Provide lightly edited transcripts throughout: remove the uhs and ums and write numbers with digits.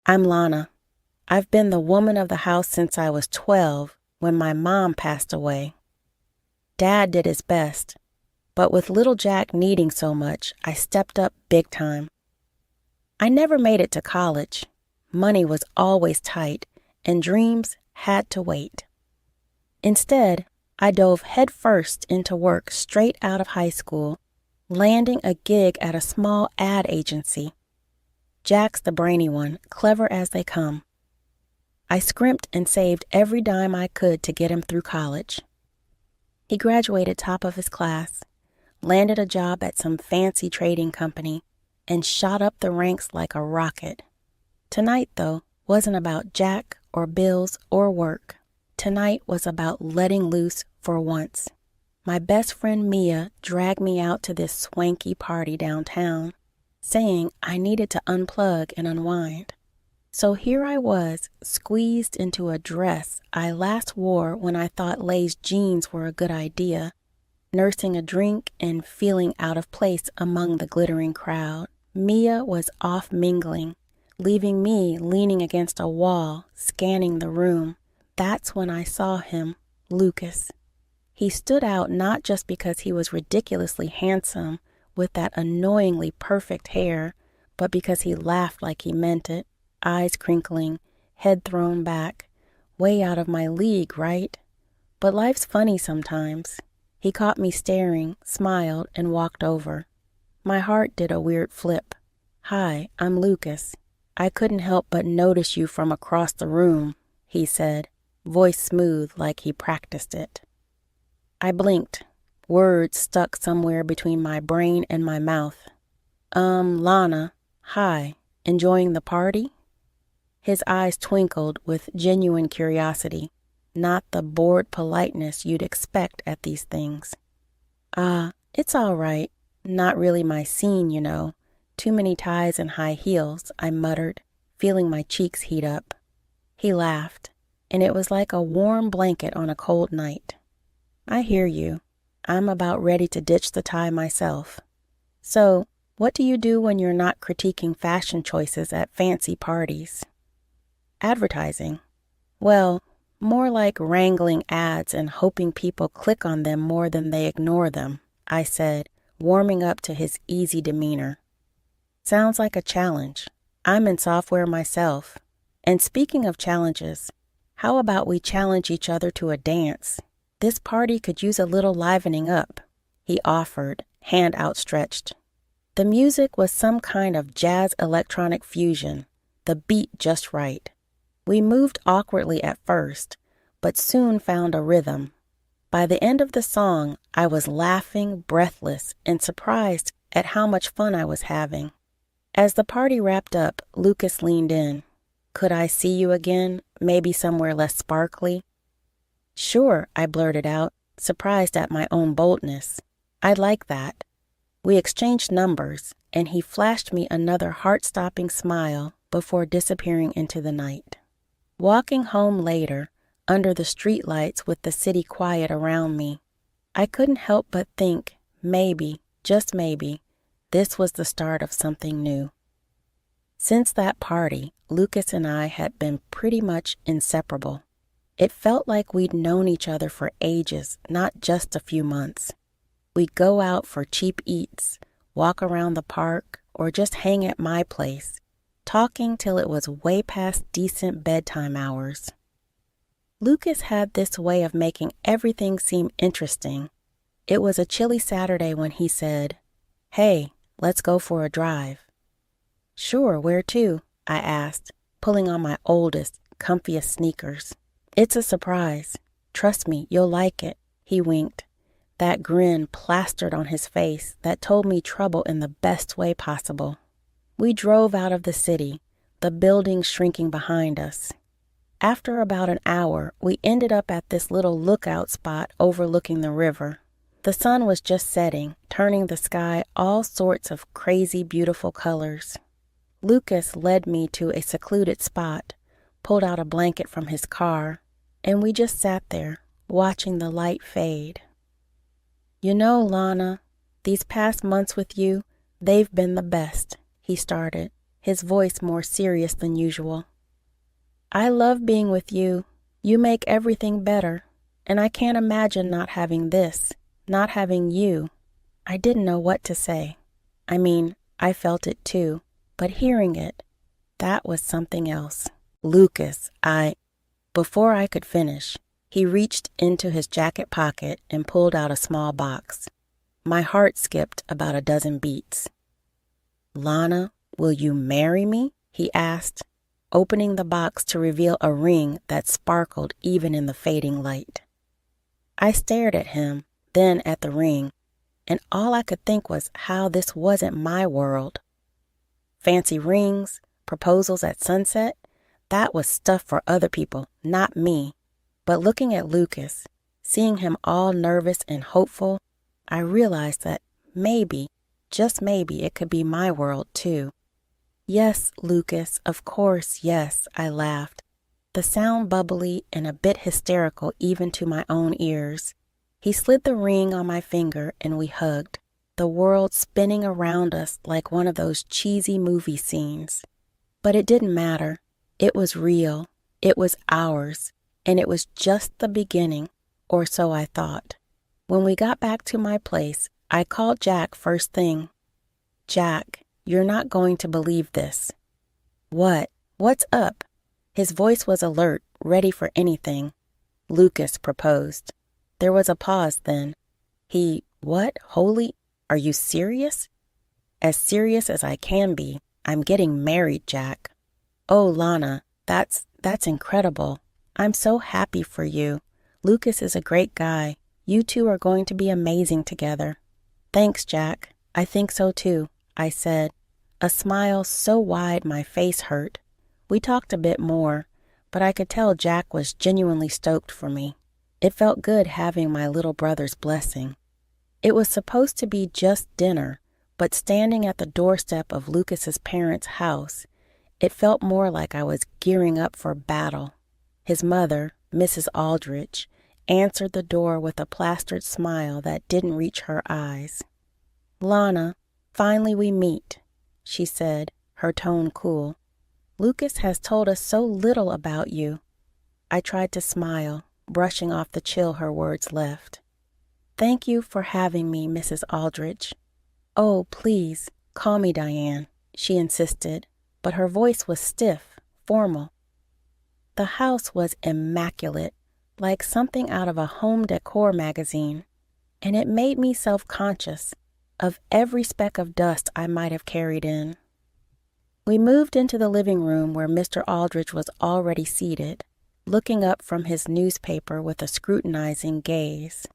I'm Lana. I've been the woman of the house since I was 12 when my mom passed away. Dad did his best, but with little Jack needing so much, I stepped up big time. I never made it to college. Money was always tight, and dreams had to wait. Instead, I dove headfirst into work straight out of high school, landing a gig at a small ad agency. Jack's the brainy one, clever as they come. I scrimped and saved every dime I could to get him through college. He graduated top of his class, landed a job at some fancy trading company, and shot up the ranks like a rocket. Tonight, though, wasn't about Jack or bills or work. Tonight was about letting loose for once. My best friend Mia dragged me out to this swanky party downtown, saying I needed to unplug and unwind. So here I was, squeezed into a dress I last wore when I thought Lay's jeans were a good idea, nursing a drink and feeling out of place among the glittering crowd. Mia was off mingling, leaving me leaning against a wall, scanning the room. That's when I saw him, Lucas. He stood out not just because he was ridiculously handsome with that annoyingly perfect hair, but because he laughed like he meant it, eyes crinkling, head thrown back. Way out of my league, right? But life's funny sometimes. He caught me staring, smiled, and walked over. My heart did a weird flip. "Hi, I'm Lucas. I couldn't help but notice you from across the room," he said, voice smooth like he practiced it. I blinked, words stuck somewhere between my brain and my mouth. Lana, hi, enjoying the party?" His eyes twinkled with genuine curiosity, not the bored politeness you'd expect at these things. It's all right. Not really my scene, you know. Too many ties and high heels," I muttered, feeling my cheeks heat up. He laughed, and it was like a warm blanket on a cold night. "I hear you. I'm about ready to ditch the tie myself. So, what do you do when you're not critiquing fashion choices at fancy parties?" "Advertising. Well, more like wrangling ads and hoping people click on them more than they ignore them," I said, warming up to his easy demeanor. "Sounds like a challenge. I'm in software myself. And speaking of challenges, how about we challenge each other to a dance? This party could use a little livening up," he offered, hand outstretched. The music was some kind of jazz electronic fusion, the beat just right. We moved awkwardly at first, but soon found a rhythm. By the end of the song, I was laughing, breathless, and surprised at how much fun I was having. As the party wrapped up, Lucas leaned in. "Could I see you again, maybe somewhere less sparkly?" "Sure," I blurted out, surprised at my own boldness. "I'd like that." We exchanged numbers, and he flashed me another heart-stopping smile before disappearing into the night. Walking home later, under the streetlights with the city quiet around me, I couldn't help but think maybe, just maybe, this was the start of something new. Since that party, Lucas and I had been pretty much inseparable. It felt like we'd known each other for ages, not just a few months. We'd go out for cheap eats, walk around the park, or just hang at my place, talking till it was way past decent bedtime hours. Lucas had this way of making everything seem interesting. It was a chilly Saturday when he said, "Hey, let's go for a drive." "Sure, where to?" I asked, pulling on my oldest, comfiest sneakers. "It's a surprise. Trust me, you'll like it," he winked, that grin plastered on his face that told me trouble in the best way possible. We drove out of the city, the buildings shrinking behind us. After about an hour, we ended up at this little lookout spot overlooking the river. The sun was just setting, turning the sky all sorts of crazy, beautiful colors. Lucas led me to a secluded spot, pulled out a blanket from his car, and we just sat there, watching the light fade. "You know, Lana, these past months with you, they've been the best," he started, his voice more serious than usual. I love being with you. You make everything better, and I can't imagine not having this, not having you. I didn't know what to say. I mean, I felt it too, but hearing it, that was something else. Lucas, Before I could finish, he reached into his jacket pocket and pulled out a small box. My heart skipped about a dozen beats. Lana, will you marry me? He asked, opening the box to reveal a ring that sparkled even in the fading light. I stared at him, then at the ring, and all I could think was how this wasn't my world. Fancy rings, proposals at sunset, that was stuff for other people, not me. But looking at Lucas, seeing him all nervous and hopeful, I realized that maybe, just maybe, it could be my world too. Yes, Lucas, of course, yes, I laughed, the sound bubbly and a bit hysterical even to my own ears. He slid the ring on my finger and we hugged, the world spinning around us like one of those cheesy movie scenes. But it didn't matter. It was real, it was ours, and it was just the beginning, or so I thought. When we got back to my place, I called Jack first thing. Jack, you're not going to believe this. What? What's up? His voice was alert, ready for anything. Lucas proposed. There was a pause then. What? Holy? Are you serious? As serious as I can be. I'm getting married, Jack. Oh, Lana, that's incredible. I'm so happy for you. Lucas is a great guy. You two are going to be amazing together. Thanks, Jack. I think so too, I said, a smile so wide my face hurt. We talked a bit more, but I could tell Jack was genuinely stoked for me. It felt good having my little brother's blessing. It was supposed to be just dinner, but standing at the doorstep of Lucas's parents' house, it felt more like I was gearing up for battle. His mother, Mrs. Aldrich, answered the door with a plastered smile that didn't reach her eyes. Lana, finally we meet, she said, her tone cool. Lucas has told us so little about you. I tried to smile, brushing off the chill her words left. Thank you for having me, Mrs. Aldrich. Oh, please, call me Diane, she insisted, but her voice was stiff, formal. The house was immaculate, like something out of a home decor magazine, and it made me self-conscious of every speck of dust I might have carried in. We moved into the living room where Mr. Aldrich was already seated, looking up from his newspaper with a scrutinizing gaze.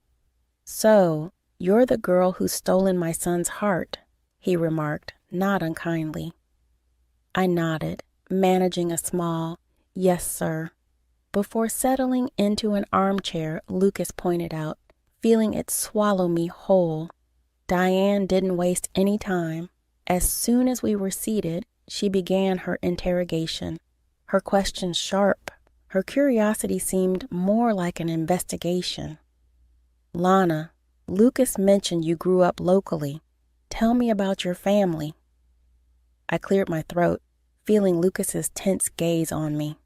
So, you're the girl who's stolen my son's heart, he remarked, not unkindly. I nodded, managing a small, yes, sir. Before settling into an armchair, Lucas pointed out, feeling it swallow me whole. Diane didn't waste any time. As soon as we were seated, she began her interrogation, her questions sharp. Her curiosity seemed more like an investigation. Lana, Lucas mentioned you grew up locally. Tell me about your family. I cleared my throat, feeling Lucas's tense gaze on me.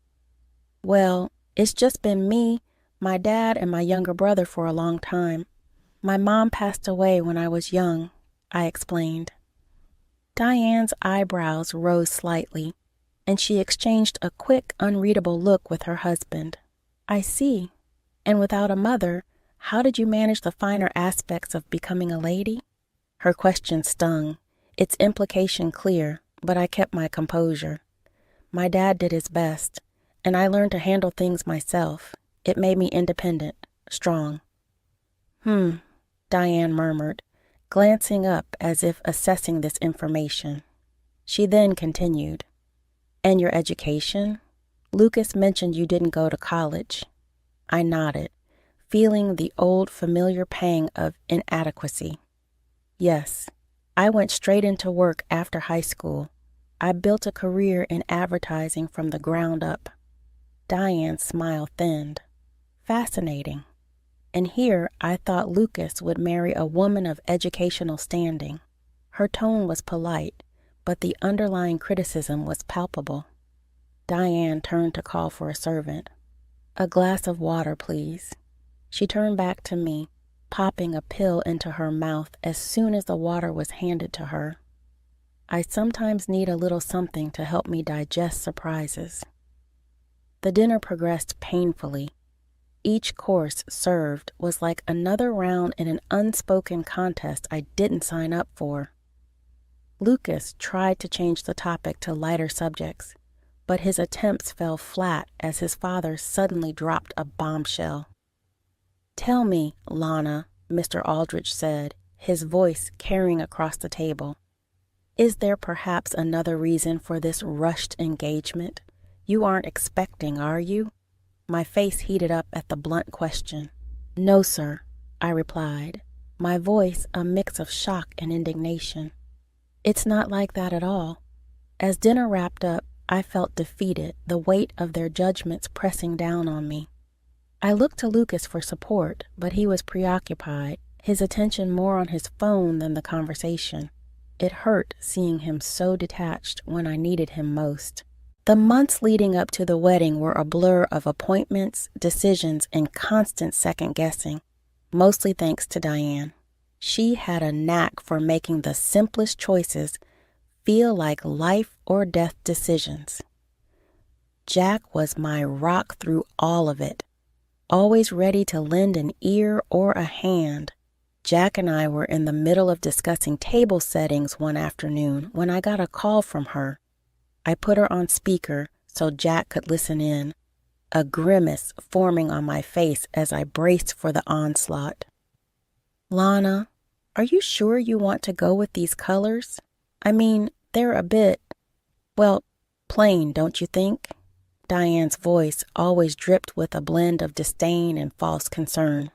Well, it's just been me, my dad, and my younger brother for a long time. My mom passed away when I was young, I explained. Diane's eyebrows rose slightly, and she exchanged a quick, unreadable look with her husband. I see. And without a mother, how did you manage the finer aspects of becoming a lady? Her question stung, its implication clear, but I kept my composure. My dad did his best, and I learned to handle things myself. It made me independent, strong. Diane murmured, glancing up as if assessing this information. She then continued, And your education? Lucas mentioned you didn't go to college. I nodded, feeling the old familiar pang of inadequacy. Yes, I went straight into work after high school. I built a career in advertising from the ground up. Diane's smile thinned. Fascinating. And here I thought Lucas would marry a woman of educational standing. Her tone was polite, but the underlying criticism was palpable. Diane turned to call for a servant. "A glass of water, please." She turned back to me, popping a pill into her mouth as soon as the water was handed to her. I sometimes need a little something to help me digest surprises. The dinner progressed painfully. Each course served was like another round in an unspoken contest I didn't sign up for. Lucas tried to change the topic to lighter subjects, but his attempts fell flat as his father suddenly dropped a bombshell. "Tell me, Lana," Mr. Aldrich said, his voice carrying across the table, "is there perhaps another reason for this rushed engagement? You aren't expecting, are you?" My face heated up at the blunt question. "No, sir," I replied, my voice a mix of shock and indignation. "It's not like that at all." As dinner wrapped up, I felt defeated, the weight of their judgments pressing down on me. I looked to Lucas for support, but he was preoccupied, his attention more on his phone than the conversation. It hurt seeing him so detached when I needed him most. The months leading up to the wedding were a blur of appointments, decisions, and constant second-guessing, mostly thanks to Diane. She had a knack for making the simplest choices feel like life or death decisions. Jack was my rock through all of it, always ready to lend an ear or a hand. Jack and I were in the middle of discussing table settings one afternoon when I got a call from her. I put her on speaker so Jack could listen in, a grimace forming on my face as I braced for the onslaught. "Lana, are you sure you want to go with these colors? I mean, they're a bit, well, plain, don't you think?" Diane's voice always dripped with a blend of disdain and false concern.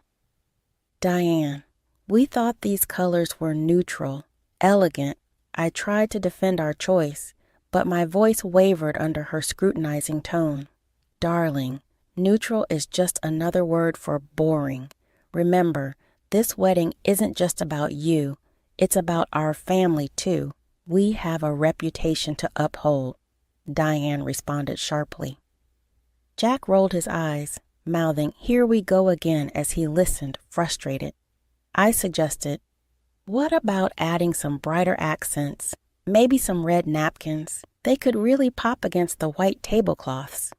"Diane, we thought these colors were neutral, elegant." I tried to defend our choice, but my voice wavered under her scrutinizing tone. "Darling, neutral is just another word for boring. Remember, this wedding isn't just about you. It's about our family, too. We have a reputation to uphold," Diane responded sharply. Jack rolled his eyes, mouthing, "Here we go again," as he listened, frustrated. I suggested, "What about adding some brighter accents? Maybe some red napkins. They could really pop against the white tablecloths."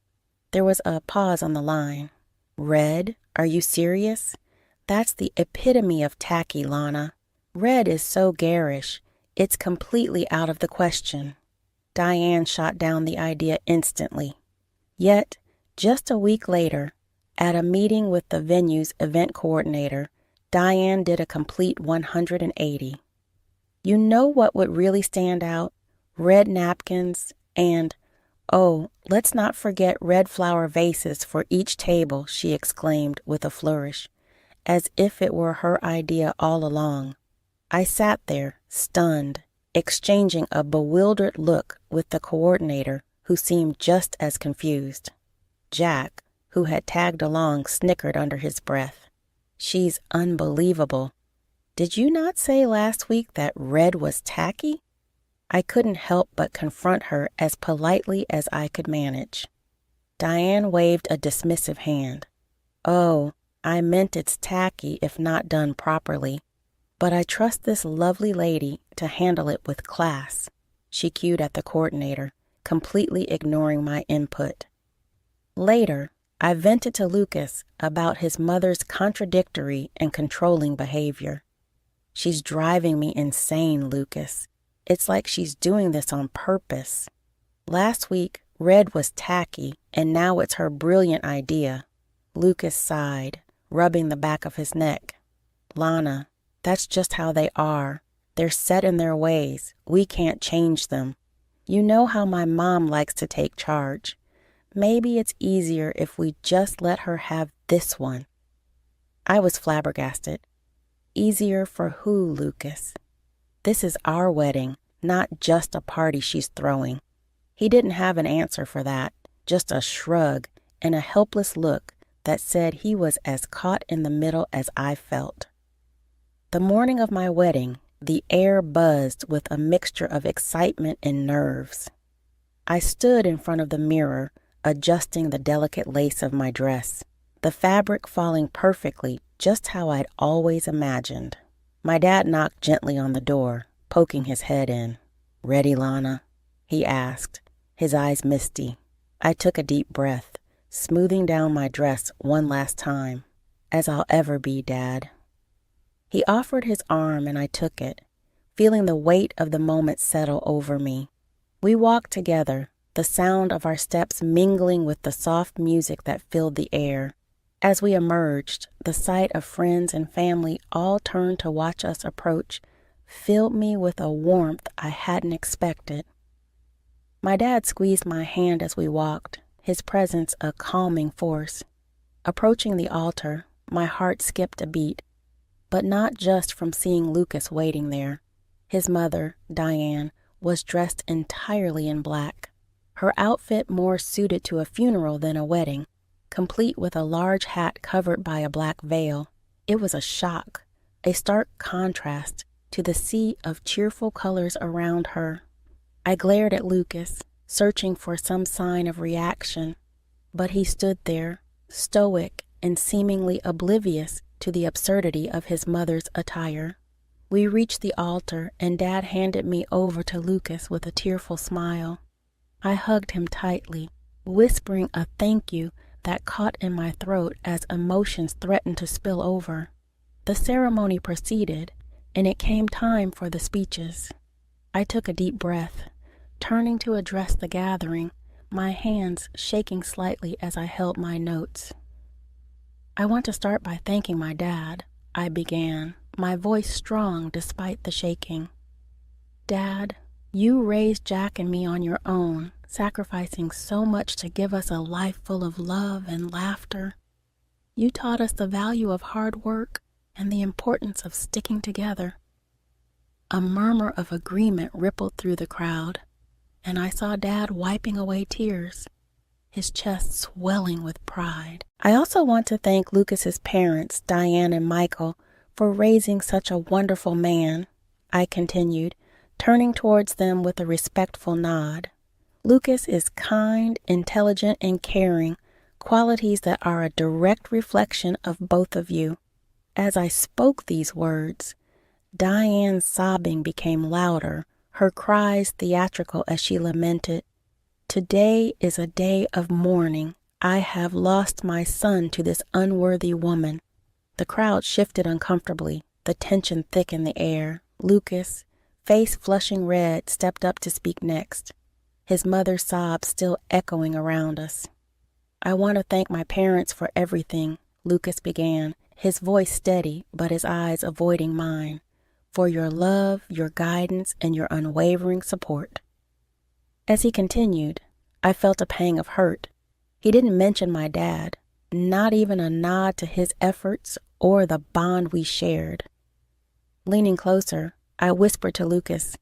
There was a pause on the line. "Red? Are you serious? That's the epitome of tacky, Lana. Red is so garish. It's completely out of the question." Diane shot down the idea instantly. Yet, just a week later, at a meeting with the venue's event coordinator, Diane did a complete 180. "You know what would really stand out? Red napkins and, oh, let's not forget red flower vases for each table," she exclaimed with a flourish, as if it were her idea all along. I sat there, stunned, exchanging a bewildered look with the coordinator, who seemed just as confused. Jack, who had tagged along, snickered under his breath. "She's unbelievable. Did you not say last week that red was tacky?" I couldn't help but confront her as politely as I could manage. Diane waved a dismissive hand. "Oh, I meant it's tacky if not done properly. But I trust this lovely lady to handle it with class," she cued at the coordinator, completely ignoring my input. Later, I vented to Lucas about his mother's contradictory and controlling behavior. "She's driving me insane, Lucas. It's like she's doing this on purpose. Last week, red was tacky, and now it's her brilliant idea." Lucas sighed, rubbing the back of his neck. "Lana, that's just how they are. They're set in their ways. We can't change them. You know how my mom likes to take charge. Maybe it's easier if we just let her have this one." I was flabbergasted. "Easier for who, Lucas? This is our wedding, not just a party she's throwing." He didn't have an answer for that, just a shrug and a helpless look that said he was as caught in the middle as I felt. The morning of my wedding, The air buzzed with a mixture of excitement and nerves. I stood in front of the mirror, adjusting the delicate lace of my dress, the fabric falling perfectly, just how I'd always imagined. My dad knocked gently on the door, poking his head in. "Ready, Lana?" he asked, his eyes misty. I took a deep breath, smoothing down my dress one last time. "As I'll ever be, Dad." He offered his arm and I took it, feeling the weight of the moment settle over me. We walked together, the sound of our steps mingling with the soft music that filled the air. As we emerged, the sight of friends and family all turned to watch us approach filled me with a warmth I hadn't expected. My dad squeezed my hand as we walked, his presence a calming force. Approaching the altar, my heart skipped a beat, but not just from seeing Lucas waiting there. His mother, Diane, was dressed entirely in black, her outfit more suited to a funeral than a wedding, complete with a large hat covered by a black veil. It was a shock, a stark contrast to the sea of cheerful colors around her. I glared at Lucas, searching for some sign of reaction, but he stood there, stoic and seemingly oblivious to the absurdity of his mother's attire. We reached the altar and Dad handed me over to Lucas with a tearful smile. I hugged him tightly, whispering a thank you that caught in my throat as emotions threatened to spill over. The ceremony proceeded, and it came time for the speeches. I took a deep breath, turning to address the gathering, my hands shaking slightly as I held my notes. "I want to start by thanking my dad," I began, my voice strong despite the shaking. "Dad, you raised Jack and me on your own, sacrificing so much to give us a life full of love and laughter. You taught us the value of hard work and the importance of sticking together." A murmur of agreement rippled through the crowd, and I saw Dad wiping away tears, his chest swelling with pride. "I also want to thank Lucas's parents, Diane and Michael, for raising such a wonderful man," I continued, turning towards them with a respectful nod. "Lucas is kind, intelligent, and caring, qualities that are a direct reflection of both of you." As I spoke these words, Diane's sobbing became louder, her cries theatrical as she lamented, "Today is a day of mourning. I have lost my son to this unworthy woman." The crowd shifted uncomfortably, the tension thick in the air. Lucas, face flushing red, stepped up to speak next, his mother's sobs still echoing around us. "I want to thank my parents for everything," Lucas began, his voice steady but his eyes avoiding mine, "for your love, your guidance, and your unwavering support." As he continued, I felt a pang of hurt. He didn't mention my dad, not even a nod to his efforts or the bond we shared. Leaning closer, I whispered to Lucas,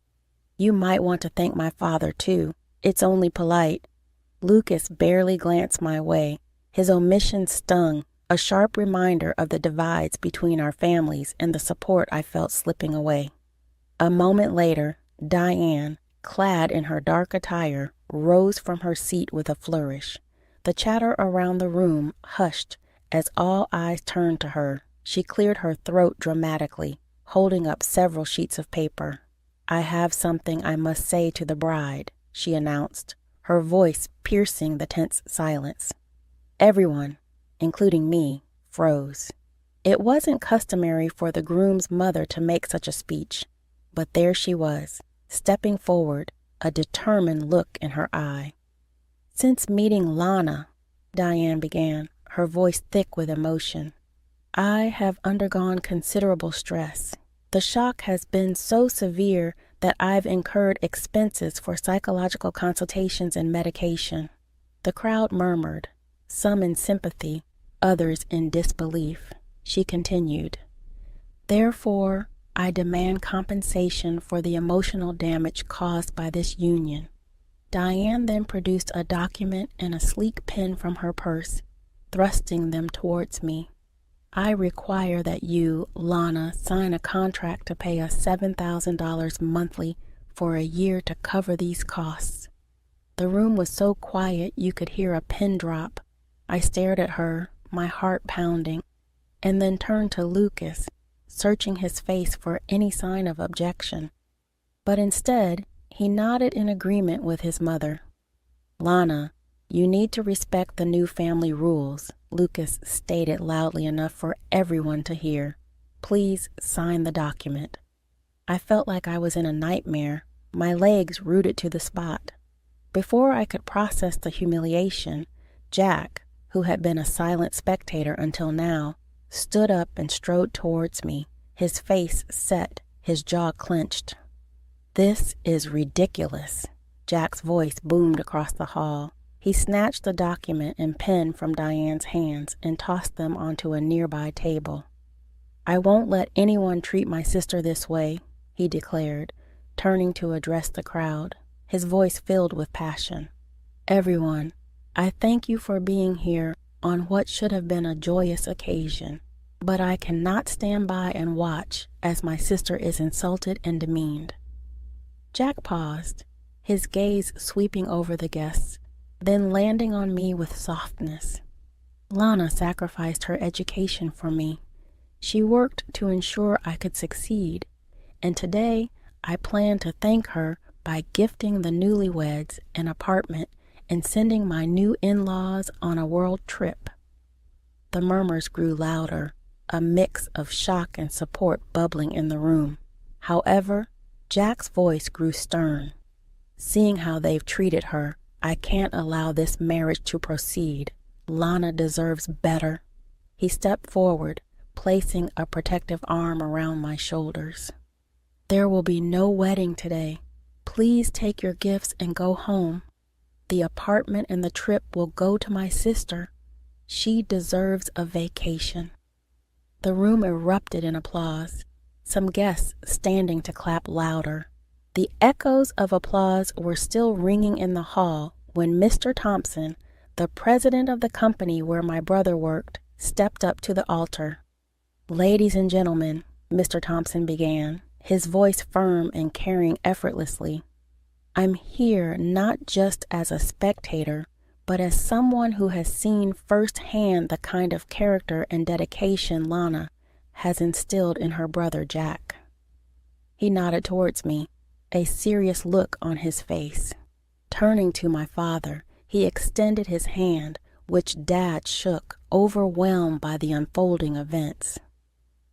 "You might want to thank my father, too. It's only polite." Lucas barely glanced my way. His omission stung, a sharp reminder of the divides between our families and the support I felt slipping away. A moment later, Diane, clad in her dark attire, rose from her seat with a flourish. The chatter around the room hushed as all eyes turned to her. She cleared her throat dramatically, holding up several sheets of paper. "I have something I must say to the bride," she announced, her voice piercing the tense silence. Everyone, including me, froze. It wasn't customary for the groom's mother to make such a speech, but there she was, stepping forward, a determined look in her eye. "Since meeting Lana," Diane began, her voice thick with emotion, "I have undergone considerable stress. The shock has been so severe that I've incurred expenses for psychological consultations and medication." The crowd murmured, some in sympathy, others in disbelief. She continued, "Therefore, I demand compensation for the emotional damage caused by this union." Diane then produced a document and a sleek pen from her purse, thrusting them towards me. I require that you, Lana, sign a contract to pay us $7,000 monthly for a year to cover these costs. The room was so quiet you could hear a pin drop. I stared at her, my heart pounding, and then turned to Lucas, searching his face for any sign of objection. But instead, he nodded in agreement with his mother. Lana, you need to respect the new family rules, Lucas stated loudly enough for everyone to hear. Please sign the document. I felt like I was in a nightmare, my legs rooted to the spot. Before I could process the humiliation, Jack, who had been a silent spectator until now, stood up and strode towards me, his face set, his jaw clenched. This is ridiculous. Jack's voice boomed across the hall. He snatched the document and pen from Diane's hands and tossed them onto a nearby table. I won't let anyone treat my sister this way, he declared, turning to address the crowd, his voice filled with passion. Everyone, I thank you for being here on what should have been a joyous occasion, but I cannot stand by and watch as my sister is insulted and demeaned. Jack paused, his gaze sweeping over the guests, then landing on me with softness. Lana sacrificed her education for me. She worked to ensure I could succeed, and today I plan to thank her by gifting the newlyweds an apartment and sending my new in-laws on a world trip. The murmurs grew louder, a mix of shock and support bubbling in the room. However, Jack's voice grew stern. Seeing how they've treated her, I can't allow this marriage to proceed. Lana deserves better. He stepped forward, placing a protective arm around my shoulders. There will be no wedding today. Please take your gifts and go home. The apartment and the trip will go to my sister. She deserves a vacation. The room erupted in applause, some guests standing to clap louder. The echoes of applause were still ringing in the hall when Mr. Thompson, the president of the company where my brother worked, stepped up to the altar. Ladies and gentlemen, Mr. Thompson began, his voice firm and carrying effortlessly. I'm here not just as a spectator, but as someone who has seen firsthand the kind of character and dedication Lana has instilled in her brother Jack. He nodded towards me, a serious look on his face. Turning to my father, he extended his hand, which Dad shook, overwhelmed by the unfolding events.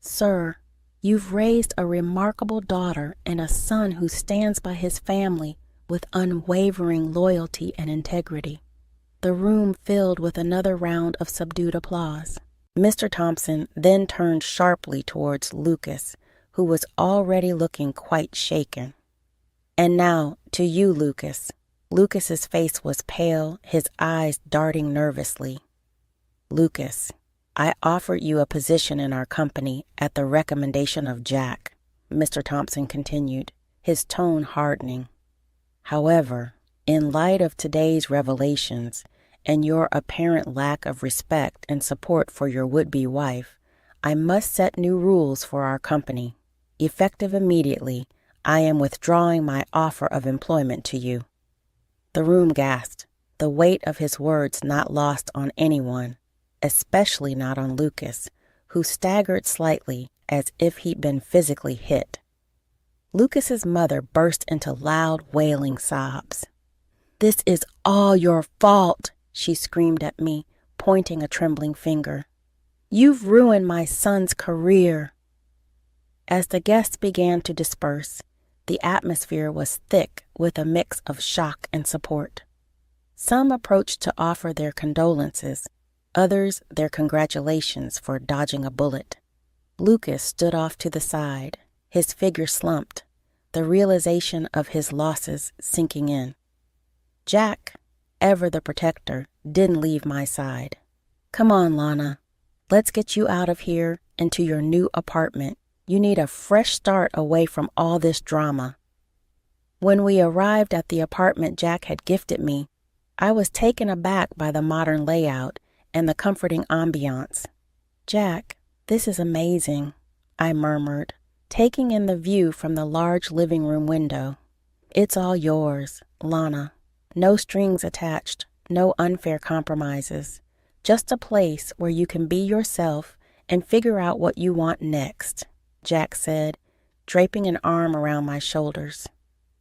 Sir, you've raised a remarkable daughter and a son who stands by his family with unwavering loyalty and integrity. The room filled with another round of subdued applause. Mr. Thompson then turned sharply towards Lucas, who was already looking quite shaken. And now, to you, Lucas. Lucas's face was pale, his eyes darting nervously. Lucas, I offered you a position in our company at the recommendation of Jack, Mr. Thompson continued, his tone hardening. However, in light of today's revelations and your apparent lack of respect and support for your would-be wife, I must set new rules for our company. Effective immediately, I am withdrawing my offer of employment to you. The room gasped, the weight of his words not lost on anyone, especially not on Lucas, who staggered slightly as if he'd been physically hit. Lucas's mother burst into loud, wailing sobs. This is all your fault, she screamed at me, pointing a trembling finger. You've ruined my son's career. As the guests began to disperse, the atmosphere was thick with a mix of shock and support. Some approached to offer their condolences, others their congratulations for dodging a bullet. Lucas stood off to the side, his figure slumped, the realization of his losses sinking in. Jack, ever the protector, didn't leave my side. Come on, Lana. Let's get you out of here and to your new apartment. You need a fresh start away from all this drama. When we arrived at the apartment Jack had gifted me, I was taken aback by the modern layout and the comforting ambiance. Jack, "This is amazing," I murmured, taking in the view from the large living room window. "It's all yours, Lana. No strings attached, no unfair compromises. Just a place where you can be yourself and figure out what you want next," Jack said, draping an arm around my shoulders.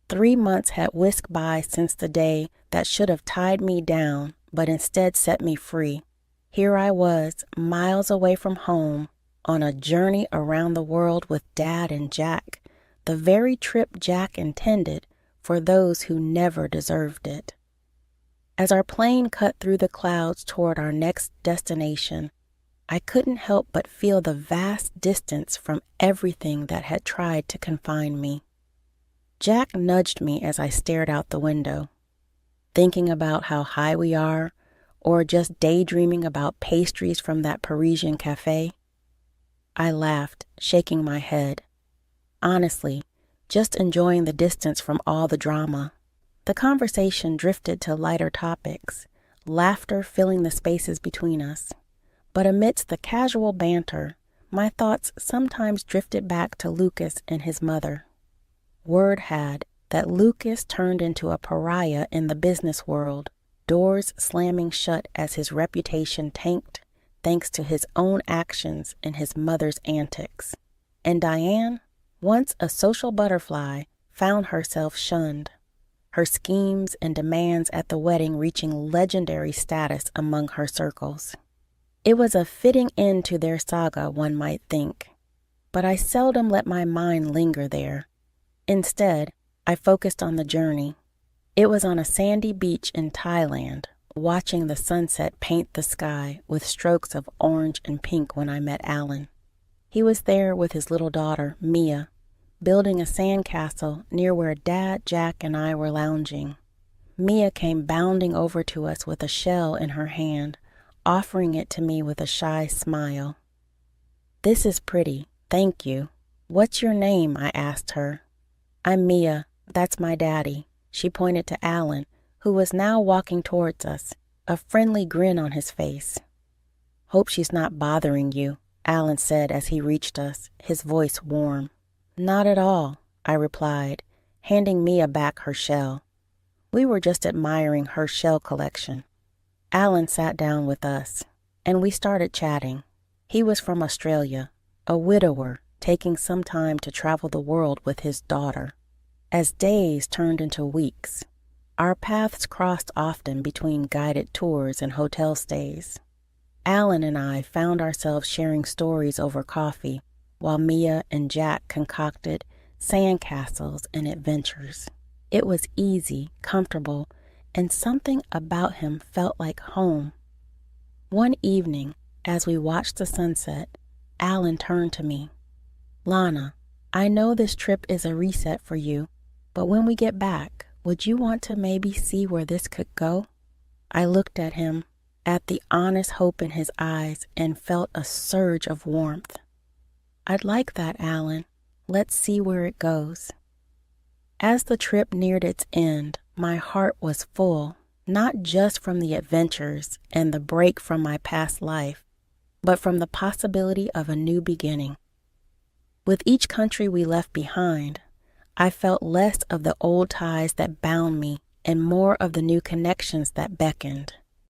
3 months had whisked by since the day that should have tied me down, but instead set me free. Here I was, miles away from home, on a journey around the world with Dad and Jack, the very trip Jack intended for those who never deserved it. As our plane cut through the clouds toward our next destination, I couldn't help but feel the vast distance from everything that had tried to confine me. Jack nudged me as I stared out the window. Thinking about how high we are, or just daydreaming about pastries from that Parisian cafe? I laughed, shaking my head. Honestly, just enjoying the distance from all the drama. The conversation drifted to lighter topics, laughter filling the spaces between us. But amidst the casual banter, my thoughts sometimes drifted back to Lucas and his mother. Word had that Lucas turned into a pariah in the business world, doors slamming shut as his reputation tanked thanks to his own actions and his mother's antics. And Diane, once a social butterfly, found herself shunned, her schemes and demands at the wedding reaching legendary status among her circles. It was a fitting end to their saga, one might think, but I seldom let my mind linger there. Instead, I focused on the journey. It was on a sandy beach in Thailand, watching the sunset paint the sky with strokes of orange and pink when I met Alan. He was there with his little daughter, Mia, building a sandcastle near where Dad, Jack, and I were lounging. Mia came bounding over to us with a shell in her hand, offering it to me with a shy smile. "This is pretty, thank you. What's your name?" I asked her. "I'm Mia. That's my daddy." She pointed to Alan, who was now walking towards us, a friendly grin on his face. "Hope she's not bothering you," Alan said as he reached us, his voice warm. "Not at all," I replied, handing Mia back her shell. We were just admiring her shell collection. Alan sat down with us, and we started chatting. He was from Australia, a widower, taking some time to travel the world with his daughter. As days turned into weeks, our paths crossed often between guided tours and hotel stays. Alan and I found ourselves sharing stories over coffee, while Mia and Jack concocted sandcastles and adventures. It was easy, comfortable, and something about him felt like home. One evening, as we watched the sunset, Alan turned to me. "Lana, I know this trip is a reset for you, but when we get back, would you want to maybe see where this could go?" I looked at him, at the honest hope in his eyes, and felt a surge of warmth. "I'd like that, Alan. Let's see where it goes." As the trip neared its end, my heart was full, not just from the adventures and the break from my past life, but from the possibility of a new beginning. With each country we left behind, I felt less of the old ties that bound me and more of the new connections that beckoned.